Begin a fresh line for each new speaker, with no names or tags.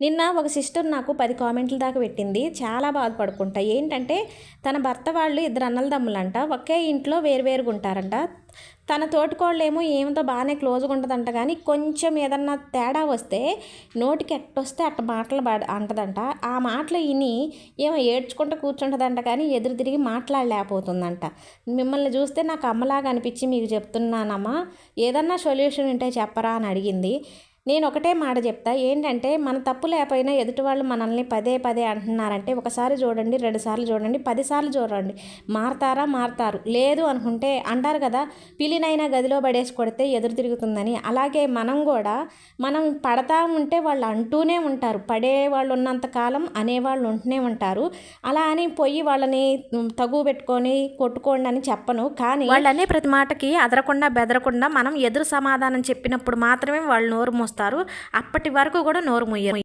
నిన్న ఒక సిస్టర్ నాకు 10 కామెంట్ల దాకా పెట్టింది. చాలా బాధపడుకుంటా. ఏంటంటే తన భర్త వాళ్ళు ఇద్దరు అన్నలదమ్ములంట. ఒకే ఇంట్లో వేరువేరుగా ఉంటారంట. తన తోటికోడలేమో ఈమెతో బాగానే క్లోజ్గా ఉంటుందంట, కానీ కొంచెం ఏదన్నా తేడా వస్తే నోటికి ఎట్టొస్తే అట్ట మాటలు అంటదంట. ఆ మాటలు విని ఏమో ఏడ్చుకుంటూ కూర్చుంటుందంట, కానీ ఎదురు తిరిగి మాట్లాడలేకపోతుందంట. మిమ్మల్ని చూస్తే నాకు అమ్మలాగా అనిపించి మీకు చెప్తున్నానమ్మా, ఏదన్నా సొల్యూషన్ ఉంటే చెప్పరా అని అడిగింది. నేను ఒకటే మాట చెప్తా, ఏంటంటే మన తప్పు లేకపోయినా ఎదుటి వాళ్ళు మనల్ని పదే పదే అంటున్నారంటే ఒకసారి చూడండి, 2 సార్లు చూడండి, 10 సార్లు చూడండి, మారతారు. లేదు అనుకుంటే అంటారు కదా, పిల్లినైనా గదిలో పడేసి కొడితే ఎదురు తిరుగుతుందని. అలాగే మనం పడతా ఉంటే వాళ్ళు అంటూనే ఉంటారు. పడేవాళ్ళు ఉన్నంత కాలం అనేవాళ్ళు ఉంటూనే ఉంటారు. అలా అని పోయి వాళ్ళని తగువ పెట్టుకొని కొట్టుకోండి అని చెప్పను, కానీ వాళ్ళనే ప్రతి మాటకి అదరకుండా బెదరకుండా మనం ఎదురు సమాధానం చెప్పినప్పుడు మాత్రమే వాళ్ళు నోరు మూస్తారు. అప్పటి వరకు కూడా నోరు మూయరు.